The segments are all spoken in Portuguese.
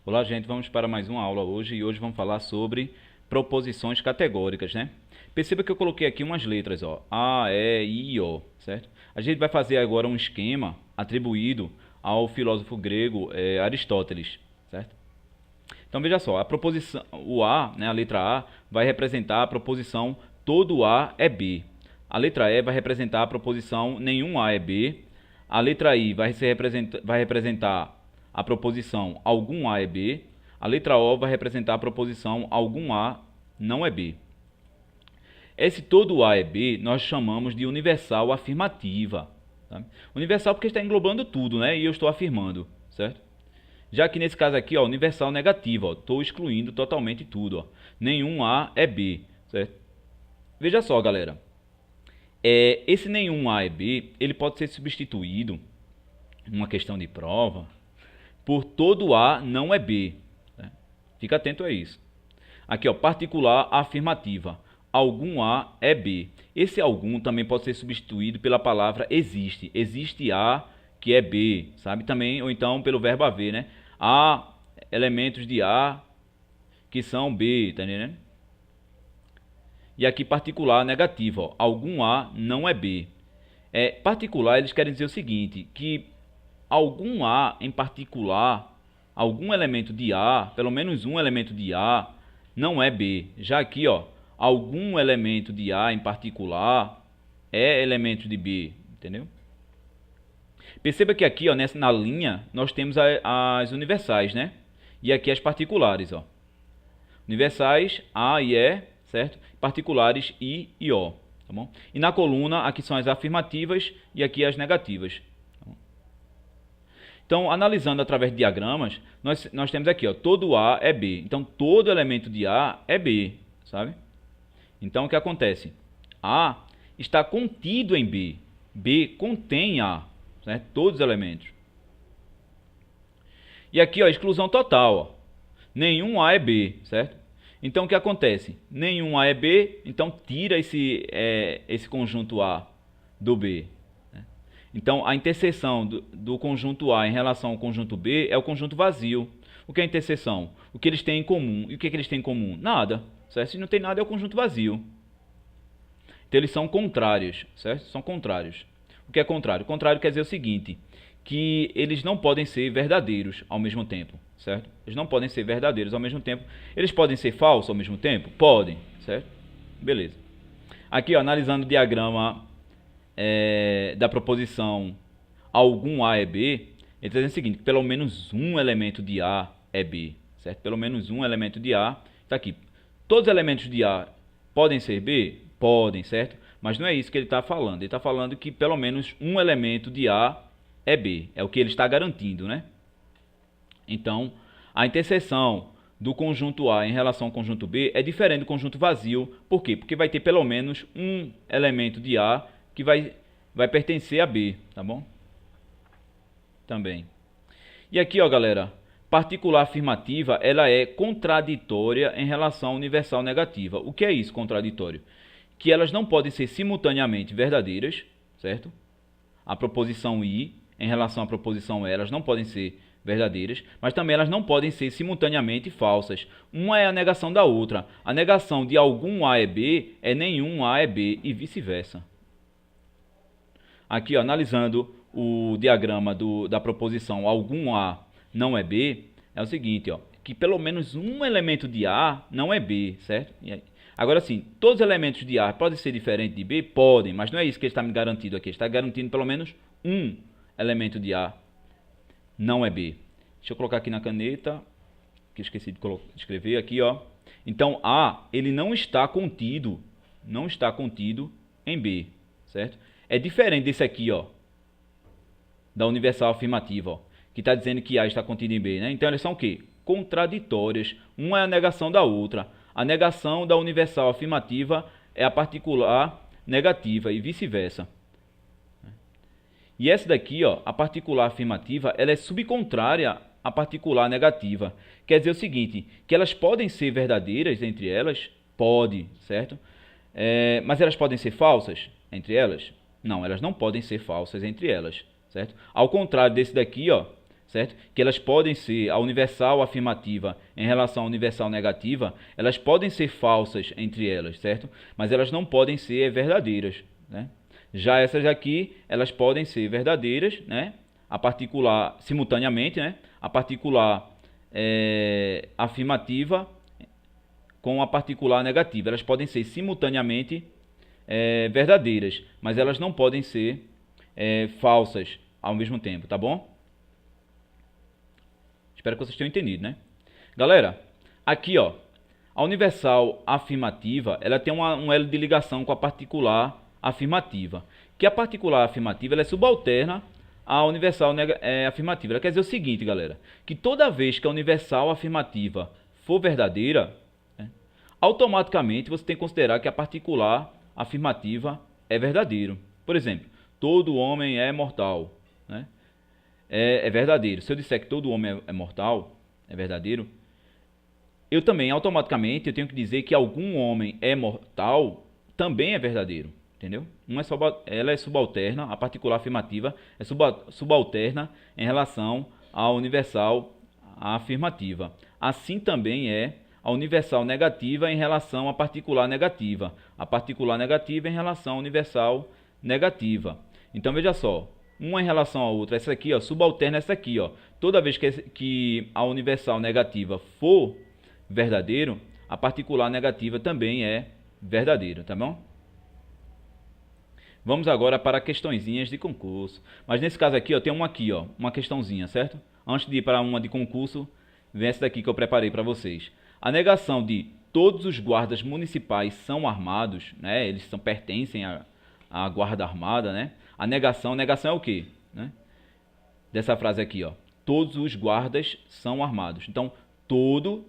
Olá, gente, vamos para mais uma aula hoje e hoje vamos falar sobre proposições categóricas, né? Perceba que eu coloquei aqui umas letras, ó, A, E, I, O, certo? A gente vai fazer agora um esquema atribuído ao filósofo grego Aristóteles, certo? Então veja só, a proposição, o A, né, a letra A, vai representar a proposição todo A é B. A letra E vai representar a proposição nenhum A é B. A letra I vai representar a proposição algum A é B. A letra O vai representar a proposição algum A não é B. Esse todo A é B nós chamamos de universal afirmativa. Tá? Universal porque está englobando tudo, né? E eu estou afirmando, certo? Já que nesse caso aqui, ó, universal negativo, estou excluindo totalmente tudo. Ó. Nenhum A é B, certo? Veja só, galera. Esse nenhum A é B, ele pode ser substituído, uma questão de prova, por todo A não é B. Né? Fica atento a isso. Aqui, ó, particular afirmativa. Algum A é B. Esse algum também pode ser substituído pela palavra existe. Existe A que é B, sabe? Também, ou então pelo verbo haver, né? Há elementos de A que são B, tá entendendo? E aqui particular negativo, ó. Algum A não é B. Particular, eles querem dizer o seguinte, que algum A em particular, algum elemento de A, pelo menos um elemento de A, não é B. Já aqui, ó, algum elemento de A em particular é elemento de B, entendeu? Perceba que aqui, ó, na linha, nós temos as universais, né? E aqui as particulares, ó. Universais, A e E, certo? Particulares, I e O, tá bom? E na coluna, aqui são as afirmativas e aqui as negativas. Tá bom? Então, analisando através de diagramas, nós temos aqui, ó, todo A é B. Então, todo elemento de A é B, sabe? Então, o que acontece? A está contido em B. B contém A, certo? Todos os elementos. E aqui, ó, exclusão total, ó. Nenhum A é B, certo? Então, o que acontece? Nenhum A é B, então tira esse conjunto A do B. Né? Então, a interseção do conjunto A em relação ao conjunto B é o conjunto vazio. O que é a interseção? O que eles têm em comum. E o que, é que eles têm em comum? Nada. Certo? Se não tem nada, é o conjunto vazio. Então, eles são contrários, certo? São contrários. O que é contrário? Contrário quer dizer o seguinte, que eles não podem ser verdadeiros ao mesmo tempo, certo? Eles não podem ser verdadeiros ao mesmo tempo. Eles podem ser falsos ao mesmo tempo? Podem, certo? Beleza. Aqui, ó, analisando o diagrama da proposição algum A é B, ele está dizendo o seguinte, que pelo menos um elemento de A é B, certo? Pelo menos um elemento de A está aqui. Todos os elementos de A podem ser B? Podem, certo? Mas não é isso que ele está falando. Ele está falando que pelo menos um elemento de A é B. É o que ele está garantindo, né? Então, a interseção do conjunto A em relação ao conjunto B é diferente do conjunto vazio. Por quê? Porque vai ter pelo menos um elemento de A que vai pertencer a B, tá bom? Também. E aqui, ó, galera, particular afirmativa, ela é contraditória em relação à universal negativa. O que é isso, contraditório? Que elas não podem ser simultaneamente verdadeiras, certo? A proposição I em relação à proposição E, elas não podem ser verdadeiras, mas também elas não podem ser simultaneamente falsas. Uma é a negação da outra. A negação de algum A é B é nenhum A é B e vice-versa. Aqui, ó, analisando o diagrama da proposição algum A não é B, é o seguinte, ó, que pelo menos um elemento de A não é B, certo? Agora sim, todos os elementos de A podem ser diferentes de B? Podem, mas não é isso que ele está me garantindo aqui. Ele está garantindo pelo menos um elemento de A não é B. Deixa eu colocar aqui na caneta, que eu esqueci de escrever aqui, ó. Então, A, ele não está contido em B, certo? É diferente desse aqui, ó, da universal afirmativa, ó, que está dizendo que A está contido em B, né? Então, elas são o quê? Contraditórias. Uma é a negação da outra. A negação da universal afirmativa é a particular negativa e vice-versa. E essa daqui, ó, a particular afirmativa, ela é subcontrária à particular negativa. Quer dizer o seguinte, que elas podem ser verdadeiras entre elas? Pode, certo? Mas elas podem ser falsas entre elas? Não, elas não podem ser falsas entre elas, certo? Ao contrário desse daqui, ó, certo? Que elas podem ser, a universal afirmativa em relação à universal negativa, elas podem ser falsas entre elas, certo? Mas elas não podem ser verdadeiras, né? Já essas aqui, elas podem ser verdadeiras, né? A particular, simultaneamente, né? A particular afirmativa com a particular negativa. Elas podem ser simultaneamente verdadeiras, mas elas não podem ser falsas ao mesmo tempo, tá bom? Espero que vocês tenham entendido, né? Galera, aqui, ó, a universal afirmativa, ela tem um elo de ligação com a particular afirmativa. Que a particular afirmativa ela é subalterna à universal afirmativa. Ela quer dizer o seguinte, galera, que toda vez que a universal afirmativa for verdadeira, né, automaticamente você tem que considerar que a particular afirmativa é verdadeiro. Por exemplo, todo homem é mortal, né? É verdadeiro. Se eu disser que todo homem é mortal, é verdadeiro, eu também, automaticamente, eu tenho que dizer que algum homem é mortal também é verdadeiro. Entendeu? Ela é subalterna, a particular afirmativa é subalterna em relação à universal afirmativa. Assim também é a universal negativa em relação à particular negativa. A particular negativa em relação à universal negativa. Então veja só, uma em relação à outra, essa aqui, ó, subalterna essa aqui, ó. Toda vez que a universal negativa for verdadeiro, a particular negativa também é verdadeira, tá bom? Vamos agora para questõezinhas de concurso. Mas nesse caso aqui, ó, tem uma aqui, ó, uma questãozinha, certo? Antes de ir para uma de concurso, vem essa daqui que eu preparei para vocês. A negação de todos os guardas municipais são armados, né? Eles pertencem à guarda armada, né? A negação é o quê? Né? Dessa frase aqui, ó. Todos os guardas são armados. Então, todo,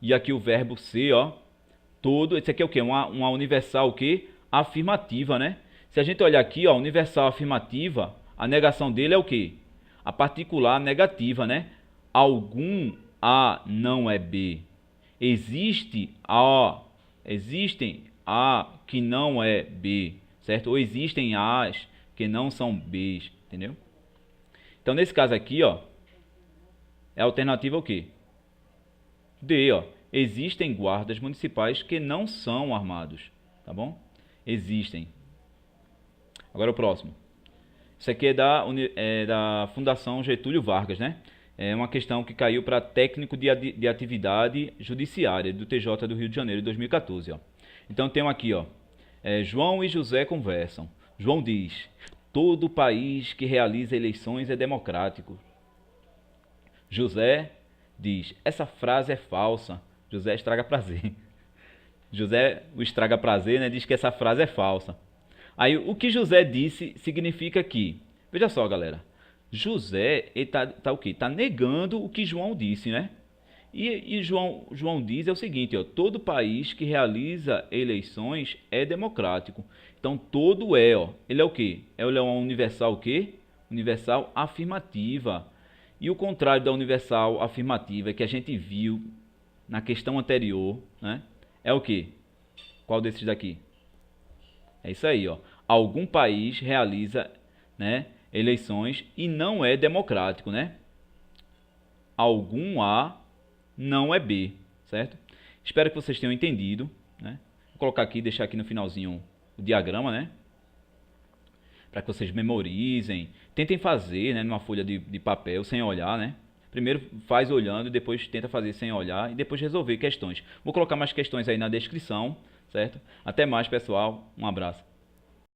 e aqui o verbo ser, ó. Todo, esse aqui é o quê? Uma universal o quê? Afirmativa, né? Se a gente olhar aqui, ó, universal afirmativa, a negação dele é o quê? A particular negativa, né? Algum A não é B. Existem A que não é B, certo? Ou existem A's que não são B's, entendeu? Então, nesse caso aqui, ó, é a alternativa o quê? D, ó. Existem guardas municipais que não são armados, tá bom? Existem. Agora o próximo. Isso aqui é da Fundação Getúlio Vargas, né? É uma questão que caiu para técnico de atividade judiciária do TJ do Rio de Janeiro de 2014, ó. Então tem aqui, ó. João e José conversam. João diz: todo país que realiza eleições é democrático. José diz: essa frase é falsa. José estraga prazer. José, o estraga prazer, né, diz que essa frase é falsa. Aí o que José disse significa que, veja só, galera, José ele tá o quê? Tá negando o que João disse, né? E João diz é o seguinte, ó, todo país que realiza eleições é democrático. Então todo ó, ele é o quê? Ele é uma universal o quê? Universal afirmativa. E o contrário da universal afirmativa que a gente viu na questão anterior, né? É o quê? Qual desses daqui? É isso aí, ó. Algum país realiza, né, eleições e não é democrático, né? Algum A não é B, certo? Espero que vocês tenham entendido, né? Vou colocar aqui, deixar aqui no finalzinho o diagrama, né? Para que vocês memorizem. Tentem fazer, né, numa folha de papel sem olhar, né? Primeiro faz olhando, depois tenta fazer sem olhar e depois resolver questões. Vou colocar mais questões aí na descrição, certo? Até mais, pessoal. Um abraço.